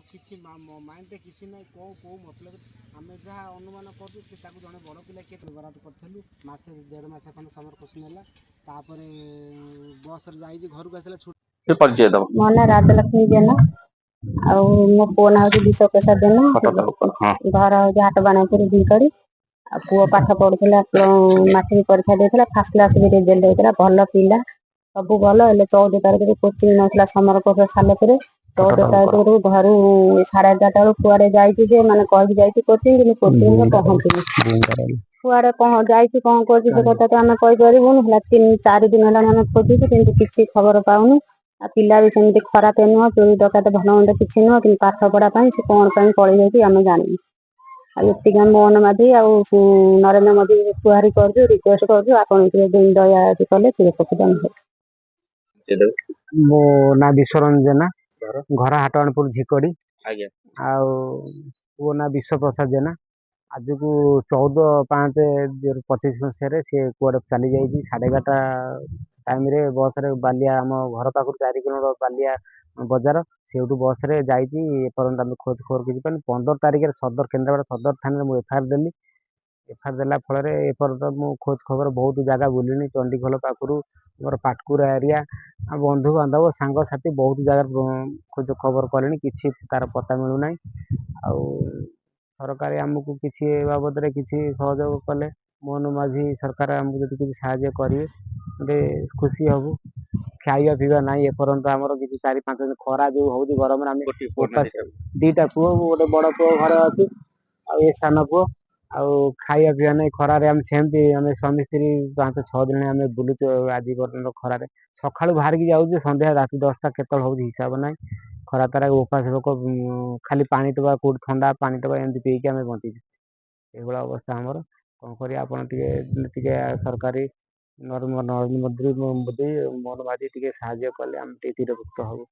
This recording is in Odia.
କିଛି ମାଇଣ୍ଡରେ କିଛି ନାହିଁ କେଉଁ ମତଲବ ଆମେ ଯାହା ଅନୁମାନ କରୁଛୁ ସେ ତାକୁ ଜଣେ ବଡ଼ ପିଲା କିଏ ବରାଦ କରିଥିଲୁ ମାସେ 1.5 ମାସ ଖଣ୍ଡେ ସମର କୋଶ୍ଚିନ୍ ହେଲା ତାପରେ ବସ୍ରେ ଯାଇଛି ଘରକୁ ଆସିଲା ପରିଚୟ ଦବ। ମୋ ନାଁ ରାଜଲକ୍ଷ୍ମୀ ଜେନା ଆଉ ମୋ ପୁଅ ନାଁ ହଉଛି ବିଶ୍ୱପ୍ରସାଦ ଜେନା ଘର ହଉଛି ହାଟବାଣପୁର ଝିଙ୍କଡ଼ି ଆଉ ପୁଅ ପାଠ ପଢୁଥିଲା ମାଟ୍ରିକ ପରୀକ୍ଷା ଦେଇଥିଲା ଫାର୍ଷ୍ଟ କ୍ଲାସ୍ ବି ରେଜଲ୍ଟ ହେଇଥିଲା ଭଲ ପିଲା ସବୁ ଭଲ ହେଲେ 14 ତାରିଖରେ କୋଚିଂ ନଉଥିଲା ସମର କୋର୍ସ ସାଲେପୁରରେ 14 ତାରିଖରୁ ଘରୁ 11:30 ବେଳକୁ କୁଆଡେ ଯାଇଛି ଯେ ମାନେ କହିକି ଯାଇଛି କୋଚିଂ କିନ୍ତୁ କୋଚିଂରେ ପହଞ୍ଚିନି କୁଆଡେ ଯାଇଛି କଣ କରୁଛି ସେ କଥା ତ ଆମେ କହିପାରିବୁନି ହେଲା 3-4 ଦିନ ହେଲାଣି ଆମେ ଖୋଜୁଛୁ କିନ୍ତୁ କିଛି ଖବର ପାଉନୁ ଆଉ ପିଲା ବି ସେମିତି ଖରାପ ନୁହଁ ଚୋରି ଡକାୟତ ଭଲ ମନ୍ଦ କିଛି ନୁହଁ କିନ୍ତୁ ପାଠ ପଢା ପାଇଁ ସେ କଣ ପାଇଁ ପଳେଇ ଯାଇଛି ଆମେ ଜାଣିନୁ ଆଉ ଏତିକି ଆମେ ମୋହନ ମାଝୀ ଆଉ ନରେନ୍ଦ୍ର ମୋଦୀ ଗୁହାରି କରୁଛୁ ରିକ୍ୱେଷ୍ଟ କରୁଛୁ ଆପଣ ଟିକେ ଦୟା କଲେ ସେ ଉପକୃତ ହେବେ। ମୋ ନାଁ ବିଶ୍ୱରଞ୍ଜନ ଜେନା ଘର ହାଟବାଣପୁର ଝିଙ୍କଡ଼ି ଆଉ ପୁଅ ନାଁ ବିଶ୍ୱପ୍ରସାଦ ଜେନା ଆଜକୁ 14/5/2025 ମସିହାରେ ସେ କୁଆଡେ ଚାଲି ଯାଇଛି 11:30 ଟାଇମରେ ବସରେ ବାଲିଆ ଆମ ଘର ପାଖରୁ 4 କିଲୋମିଟର ବାଲିଆ ବଜାର ସେଇଠୁ ବସରେ ଯାଇଛି ଏପର୍ଯ୍ୟନ୍ତ ଆମେ ଖୋঁଜ ଖବର କିଛି ପାଇନି 15 ତାରିଖରେ କେନ୍ଦ୍ରାପଡ଼ା ସଦର ଥାନାରେ ମୁଁ ଏଫଆଇଆର ଦେଲି ଏଫଆଇଆର ଦେଲା ଫଳରେ ଏପର୍ଯ୍ୟନ୍ତ ମୁଁ ଖୋଁଜ ଖବର ବହୁତ ଜାଗା ବୁଲିନି ଚଣ୍ଡିଖୋଲ ପାଖରୁ ଆମର ପାଟକୁରା ଏରିଆ ଆଉ ବନ୍ଧୁବାନ୍ଧବ ସାଙ୍ଗସାଥି ବହୁତ ଜାଗାରେ ଖୋଁଜ ଖବର କଲେଣି କିଛି ତାର ପତା ମିଳୁନାହିଁ ଆଉ ସରକାର ଆମକୁ କିଛି ଏ ବାବଦରେ କିଛି ସହଯୋଗ କଲେ ମୋହନ ମାଝୀ ସରକାର ଆମକୁ ଯଦି କିଛି ସାହାଯ୍ୟ କରିବେ ଗୋଟେ ଖୁସି ହବୁ ଖାଇବା ପିଇବା ନାହିଁ ଏପର୍ଯ୍ୟନ୍ତ ଆମର କିଛି 4-5 ଦିନ ଖରା ଯୋଉ ହଉଛି ଗରମରେ ଆମେ 2ଟା ପୁଅ ଗୋଟେ ବଡ ପୁଅ ଘରେ ଅଛି ଆଉ ଏ ସାନ ପୁଅ ଆଉ ଖାଇବା ପିଇବା ନାହିଁ ଖରାରେ ଆମେ ସେମିତି ଆମେ ସ୍ୱାମୀ ସ୍ତ୍ରୀ 5-6 ଦିନ ଆମେ ବୁଲୁଛୁ ଆଜି ପର୍ଯ୍ୟନ୍ତ ଖରାରେ ସକାଳୁ ବାହାରିକି ଯାଉଛି ସନ୍ଧ୍ୟା ରାତି 10ଟା କେତେବେଳେ ହଉଛି ହିସାବ ନାହିଁ ଖରା ତାରା ଉପାସ ଲୋକ ଖାଲି ପାଣି ଟୋପା କୋଉଠି ଥଣ୍ଡା ପାଣି ଟୋପା ଏମିତି ପିଇକି ଆମେ ବଞ୍ଚିଛୁ ଏଇଭଳିଆ ଅବସ୍ଥା ଆମର କଣ କରିବା ଆପଣ ଟିକେ ସରକାରୀ ନରେନ୍ଦ୍ର ମୋଦୀ ମୋହନ ମାଝୀ ଟିକେ ସାହାଯ୍ୟ କଲେ ଆମେ ଟିକେ ଚିରପକୃତ ହବୁ।